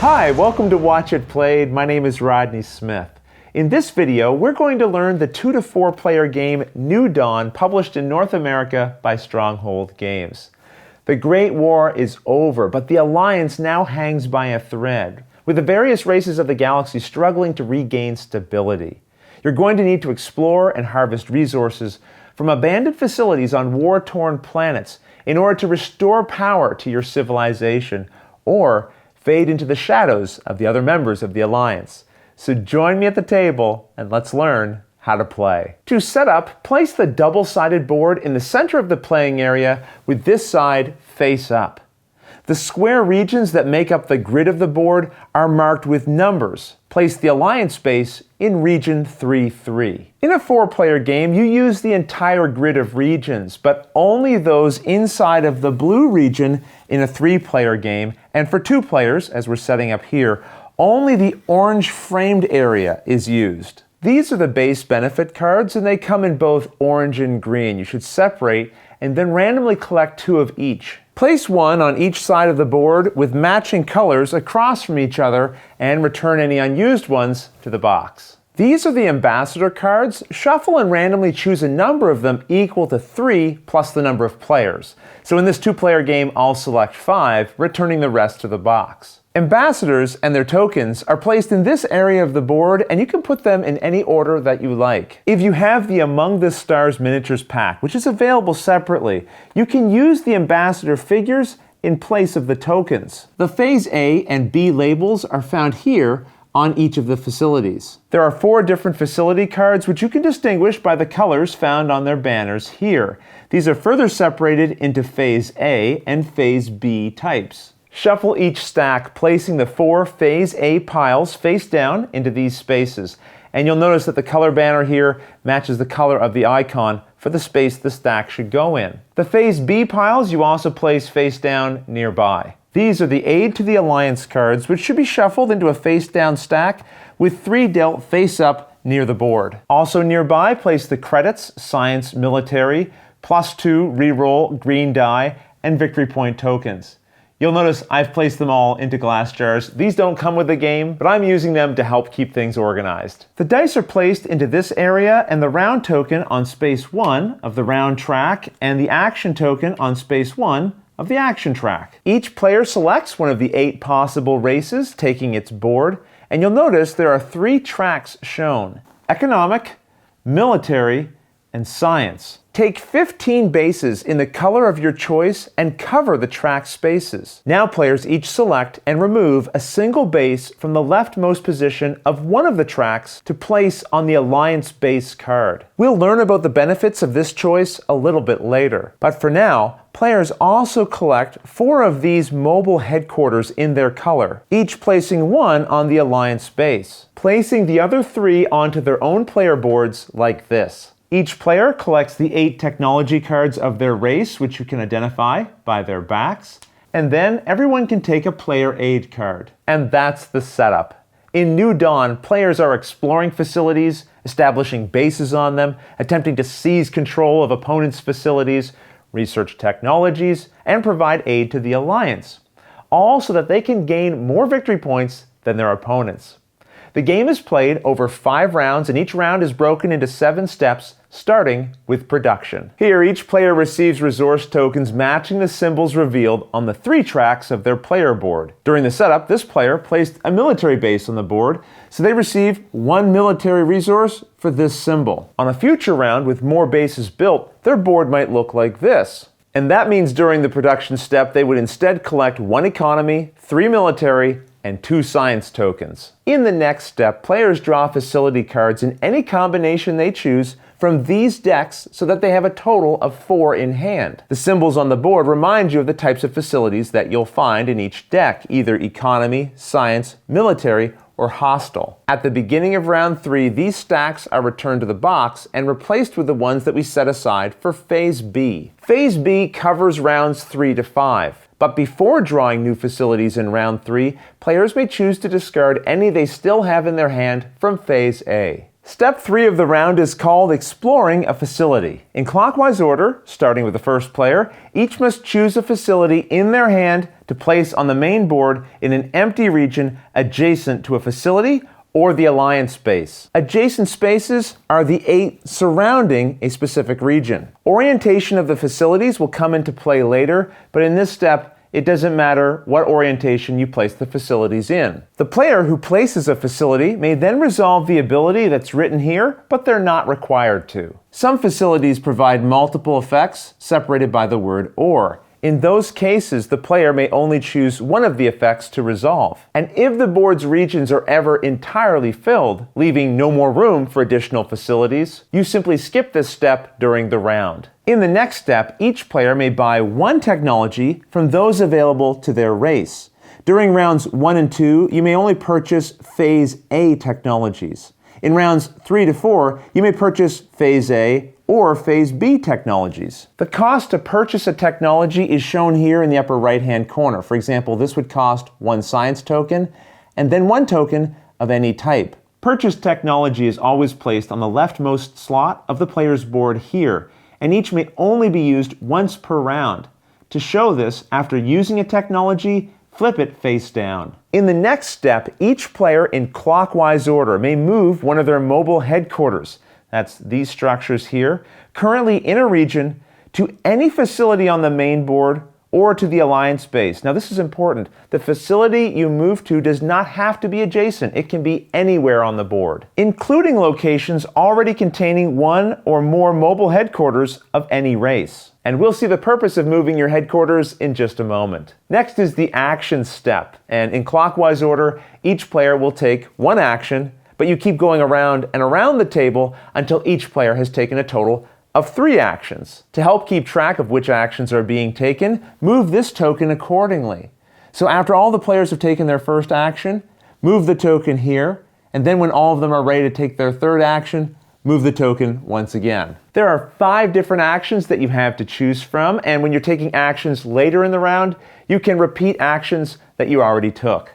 Hi, welcome to Watch It Played. My name is Rodney Smith. In this video, we're going to learn the 2 to 4 player game New Dawn, published in North America by Stronghold Games. The Great War is over, but the Alliance now hangs by a thread, with the various races of the galaxy struggling to regain stability. You're going to need to explore and harvest resources from abandoned facilities on war-torn planets in order to restore power to your civilization, or fade into the shadows of the other members of the Alliance. So join me at the table and let's learn how to play. To set up, place the double-sided board in the center of the playing area with this side face up. The square regions that make up the grid of the board are marked with numbers. Place the Alliance base in region 3-3. In a 4-player game, you use the entire grid of regions, but only those inside of the blue region in a 3-player game, and for 2 players, as we're setting up here, only the orange framed area is used. These are the base benefit cards, and they come in both orange and green. You should separate and then randomly collect 2 of each. Place 1 on each side of the board with matching colors across from each other and return any unused ones to the box. These are the ambassador cards. Shuffle and randomly choose a number of them equal to 3 plus the number of players. So in this 2-player game, I'll select 5, returning the rest to the box. Ambassadors and their tokens are placed in this area of the board, and you can put them in any order that you like. If you have the Among the Stars miniatures pack, which is available separately, you can use the ambassador figures in place of the tokens. The Phase A and B labels are found here on each of the facilities. There are 4 different facility cards which you can distinguish by the colors found on their banners here. These are further separated into Phase A and Phase B types. Shuffle each stack, placing the 4 Phase A piles face down into these spaces. And you'll notice that the color banner here matches the color of the icon for the space the stack should go in. The Phase B piles you also place face down nearby. These are the Aid to the Alliance cards, which should be shuffled into a face down stack with 3 dealt face up near the board. Also nearby, place the Credits, Science, Military, +2 reroll, green die, and victory point tokens. You'll notice I've placed them all into glass jars. These don't come with the game, but I'm using them to help keep things organized. The dice are placed into this area, and the round token on space 1 of the round track, and the action token on space 1 of the action track. Each player selects one of the 8 possible races, taking its board, and you'll notice there are 3 tracks shown: economic, military, and science. Take 15 bases in the color of your choice and cover the track spaces. Now players each select and remove a single base from the leftmost position of one of the tracks to place on the Alliance base card. We'll learn about the benefits of this choice a little bit later, but for now, players also collect 4 of these mobile headquarters in their color, each placing 1 on the Alliance base, placing the other 3 onto their own player boards like this. Each player collects the 8 technology cards of their race, which you can identify by their backs, and then everyone can take a player aid card. And that's the setup. In New Dawn, players are exploring facilities, establishing bases on them, attempting to seize control of opponents' facilities, research technologies, and provide aid to the Alliance, all so that they can gain more victory points than their opponents. The game is played over 5 rounds, and each round is broken into 7 steps, starting with production. Here, each player receives resource tokens matching the symbols revealed on the 3 tracks of their player board. During the setup, this player placed a military base on the board, so they receive 1 military resource for this symbol. On a future round with more bases built, their board might look like this. And that means during the production step, they would instead collect 1 economy, 3 military, and 2 science tokens. In the next step, players draw facility cards in any combination they choose from these decks so that they have a total of 4 in hand. The symbols on the board remind you of the types of facilities that you'll find in each deck, either economy, science, military, or hostile. At the beginning of round 3, these stacks are returned to the box and replaced with the ones that we set aside for Phase B. Phase B covers rounds 3 to 5. But before drawing new facilities in round 3, players may choose to discard any they still have in their hand from Phase A. Step 3 of the round is called exploring a facility. In clockwise order, starting with the first player, each must choose a facility in their hand to place on the main board in an empty region adjacent to a facility or the alliance base. Adjacent spaces are the 8 surrounding a specific region. Orientation of the facilities will come into play later, but in this step, it doesn't matter what orientation you place the facilities in. The player who places a facility may then resolve the ability that's written here, but they're not required to. Some facilities provide multiple effects separated by the word or. In those cases, the player may only choose one of the effects to resolve. And if the board's regions are ever entirely filled, leaving no more room for additional facilities, you simply skip this step during the round. In the next step, each player may buy one technology from those available to their race. During rounds 1 and 2, you may only purchase Phase A technologies. In rounds 3 to 4, you may purchase Phase A or Phase B technologies. The cost to purchase a technology is shown here in the upper right-hand corner. For example, this would cost 1 science token and then 1 token of any type. Purchased technology is always placed on the leftmost slot of the player's board here, and each may only be used once per round. To show this, after using a technology, flip it face down. In the next step, each player in clockwise order may move one of their mobile headquarters, that's these structures here, currently in a region, to any facility on the main board or to the alliance base. Now this is important. The facility you move to does not have to be adjacent. It can be anywhere on the board, including locations already containing one or more mobile headquarters of any race. And we'll see the purpose of moving your headquarters in just a moment. Next is the action step. And in clockwise order, each player will take one action, but you keep going around and around the table until each player has taken a total of 3 actions. To help keep track of which actions are being taken, move this token accordingly. So after all the players have taken their first action, move the token here, and then when all of them are ready to take their third action, move the token once again. There are 5 different actions that you have to choose from, and when you're taking actions later in the round, you can repeat actions that you already took.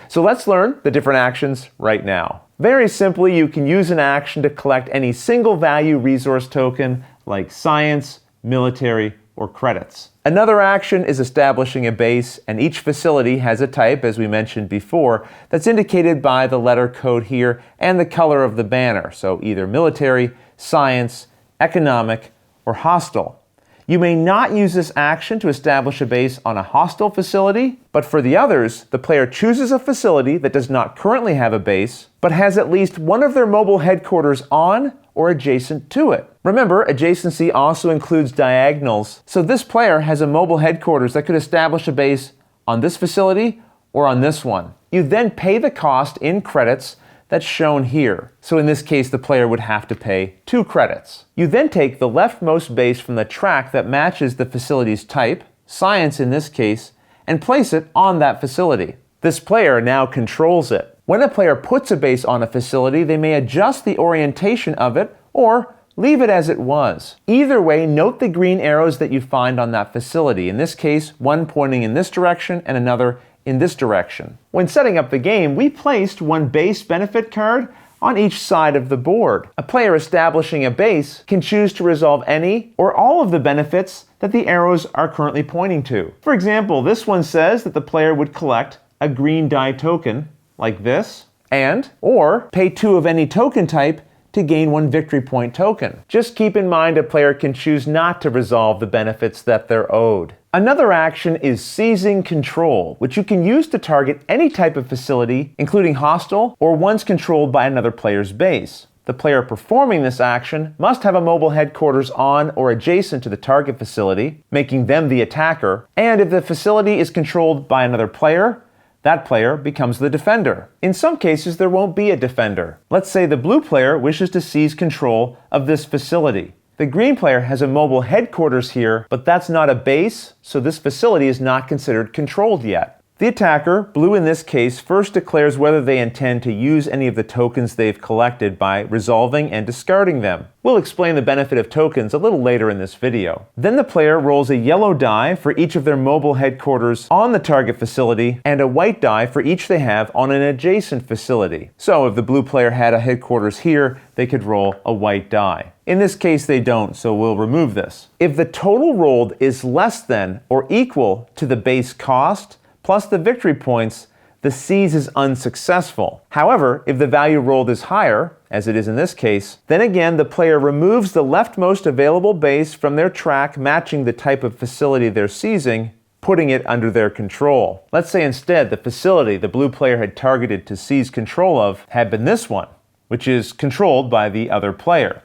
So let's learn the different actions right now. Very simply, you can use an action to collect any single value resource token like science, military, or credits. Another action is establishing a base, and each facility has a type, as we mentioned before, that's indicated by the letter code here and the color of the banner, so either military, science, economic, or hostile. You may not use this action to establish a base on a hostile facility, but for the others, the player chooses a facility that does not currently have a base, but has at least one of their mobile headquarters on or adjacent to it. Remember, adjacency also includes diagonals, so this player has a mobile headquarters that could establish a base on this facility or on this one. You then pay the cost in credits that's shown here. So in this case, the player would have to pay 2 credits. You then take the leftmost base from the track that matches the facility's type, science in this case, and place it on that facility. This player now controls it. When a player puts a base on a facility, they may adjust the orientation of it or leave it as it was. Either way, note the green arrows that you find on that facility. In this case, one pointing in this direction and another in this direction. When setting up the game, we placed one base benefit card on each side of the board. A player establishing a base can choose to resolve any or all of the benefits that the arrows are currently pointing to. For example, this one says that the player would collect a green die token, like this, or pay 2 of any token type to gain 1 victory point token. Just keep in mind a player can choose not to resolve the benefits that they're owed. Another action is seizing control, which you can use to target any type of facility, including hostile or ones controlled by another player's base. The player performing this action must have a mobile headquarters on or adjacent to the target facility, making them the attacker, and if the facility is controlled by another player, that player becomes the defender. In some cases, there won't be a defender. Let's say the blue player wishes to seize control of this facility. The green player has a mobile headquarters here, but that's not a base, so this facility is not considered controlled yet. The attacker, blue in this case, first declares whether they intend to use any of the tokens they've collected by resolving and discarding them. We'll explain the benefit of tokens a little later in this video. Then the player rolls a yellow die for each of their mobile headquarters on the target facility and a white die for each they have on an adjacent facility. So if the blue player had a headquarters here, they could roll a white die. In this case they don't, so we'll remove this. If the total rolled is less than or equal to the base cost plus the victory points, the seize is unsuccessful. However, if the value rolled is higher, as it is in this case, then again the player removes the leftmost available base from their track matching the type of facility they're seizing, putting it under their control. Let's say instead the facility the blue player had targeted to seize control of had been this one, which is controlled by the other player.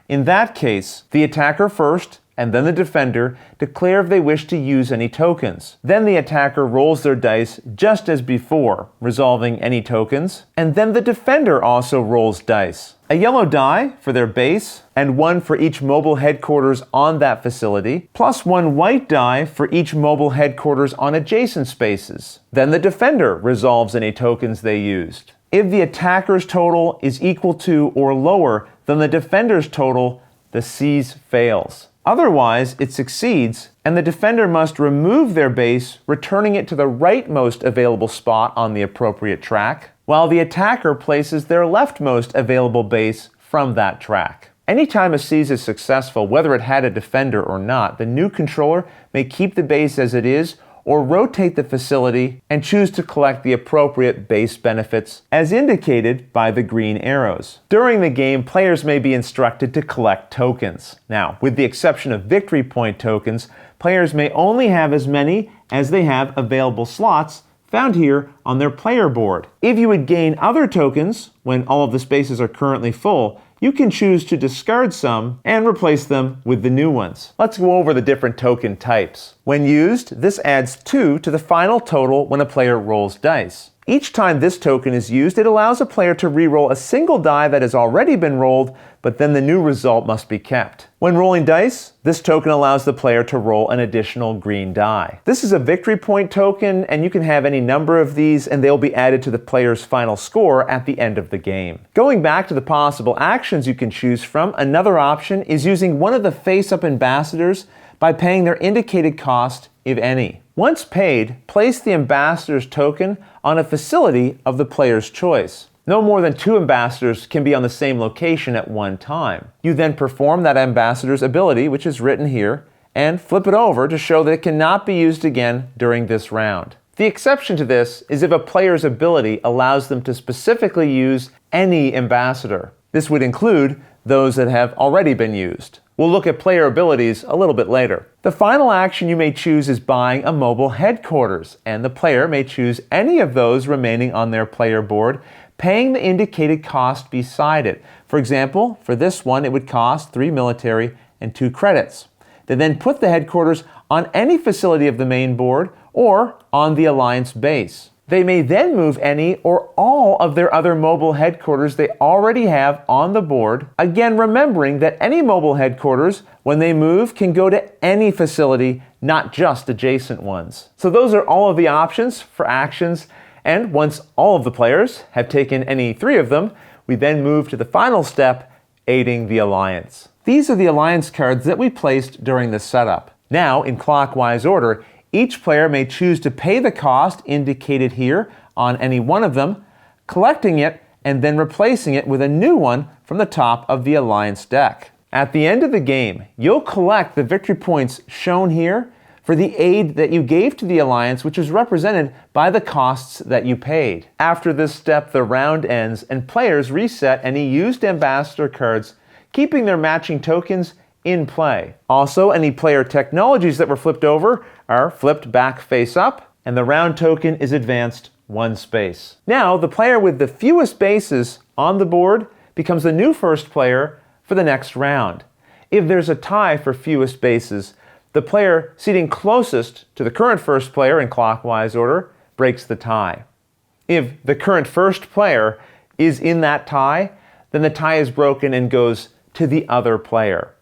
In that case, the attacker first and then the defender declare if they wish to use any tokens. Then the attacker rolls their dice just as before, resolving any tokens, and then the defender also rolls dice. A yellow die for their base, and one for each mobile headquarters on that facility, plus one white die for each mobile headquarters on adjacent spaces. Then the defender resolves any tokens they used. If the attacker's total is equal to or lower than the defender's total, the seize fails. Otherwise, it succeeds, and the defender must remove their base, returning it to the rightmost available spot on the appropriate track, while the attacker places their leftmost available base from that track. Anytime a seize is successful, whether it had a defender or not, the new controller may keep the base as it is or rotate the facility and choose to collect the appropriate base benefits as indicated by the green arrows. During the game, players may be instructed to collect tokens. Now, with the exception of victory point tokens, players may only have as many as they have available slots found here on their player board. If you would gain other tokens when all of the spaces are currently full, you can choose to discard some and replace them with the new ones. Let's go over the different token types. When used, this adds 2 to the final total when a player rolls dice. Each time this token is used, it allows a player to re-roll a single die that has already been rolled, but then the new result must be kept. When rolling dice, this token allows the player to roll an additional green die. This is a victory point token, and you can have any number of these, and they'll be added to the player's final score at the end of the game. Going back to the possible actions you can choose from, another option is using one of the face-up ambassadors by paying their indicated cost, if any. Once paid, place the ambassador's token on a facility of the player's choice. No more than 2 ambassadors can be on the same location at one time. You then perform that ambassador's ability, which is written here, and flip it over to show that it cannot be used again during this round. The exception to this is if a player's ability allows them to specifically use any ambassador. This would include those that have already been used. We'll look at player abilities a little bit later. The final action you may choose is buying a mobile headquarters, and the player may choose any of those remaining on their player board, paying the indicated cost beside it. For example, for this one it would cost 3 military and 2 credits. They then put the headquarters on any facility of the main board or on the Alliance base. They may then move any or all of their other mobile headquarters they already have on the board, again remembering that any mobile headquarters, when they move, can go to any facility, not just adjacent ones. So those are all of the options for actions, and once all of the players have taken any 3 of them, we then move to the final step, aiding the Alliance. These are the Alliance cards that we placed during the setup. Now, in clockwise order, each player may choose to pay the cost indicated here on any one of them, collecting it and then replacing it with a new one from the top of the Alliance deck. At the end of the game, you'll collect the victory points shown here for the aid that you gave to the Alliance, which is represented by the costs that you paid. After this step, the round ends and players reset any used ambassador cards, keeping their matching tokens in play. Also, any player technologies that were flipped over are flipped back face up, and the round token is advanced 1 space. Now, the player with the fewest bases on the board becomes the new first player for the next round. If there's a tie for fewest bases, the player seating closest to the current first player in clockwise order breaks the tie. If the current first player is in that tie, then the tie is broken and goes to the other player.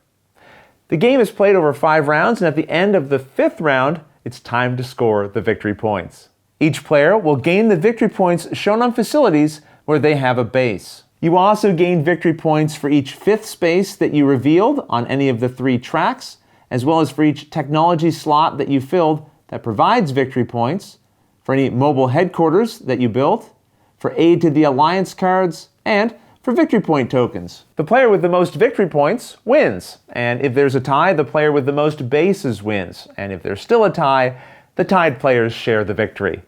The game is played over 5 rounds, and at the end of the 5th round, it's time to score the victory points. Each player will gain the victory points shown on facilities where they have a base. You also gain victory points for each fifth space that you revealed on any of the 3 tracks, as well as for each technology slot that you filled that provides victory points, for any mobile headquarters that you built, for aid to the Alliance cards, and for victory point tokens. The player with the most victory points wins, and if there's a tie, the player with the most bases wins, and if there's still a tie, the tied players share the victory.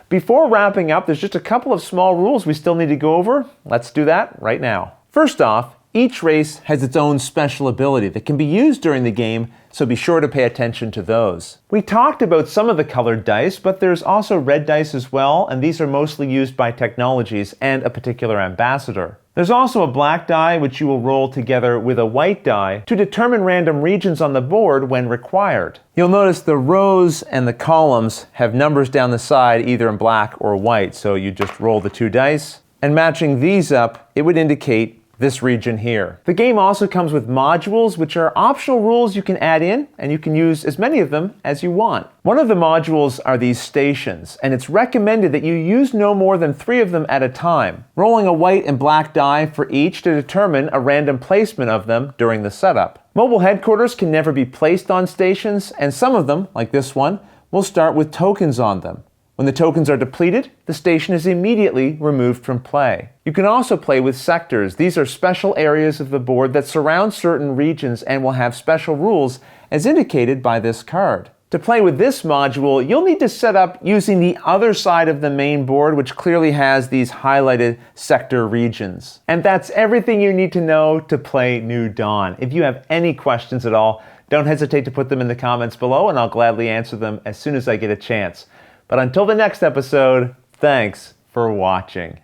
Before wrapping up, there's just a couple of small rules we still need to go over. Let's do that right now. First off, each race has its own special ability that can be used during the game, so be sure to pay attention to those. We talked about some of the colored dice, but there's also red dice as well, and these are mostly used by technologies and a particular ambassador. There's also a black die which you will roll together with a white die to determine random regions on the board when required. You'll notice the rows and the columns have numbers down the side either in black or white, so you just roll the 2 dice, and matching these up, it would indicate this region here. The game also comes with modules, which are optional rules you can add in, and you can use as many of them as you want. One of the modules are these stations, and it's recommended that you use no more than 3 of them at a time, rolling a white and black die for each to determine a random placement of them during the setup. Mobile headquarters can never be placed on stations, and some of them, like this one, will start with tokens on them. When the tokens are depleted, the station is immediately removed from play. You can also play with sectors. These are special areas of the board that surround certain regions and will have special rules as indicated by this card. To play with this module, you'll need to set up using the other side of the main board, which clearly has these highlighted sector regions. And that's everything you need to know to play New Dawn. If you have any questions at all, don't hesitate to put them in the comments below, and I'll gladly answer them as soon as I get a chance. But until the next episode, thanks for watching.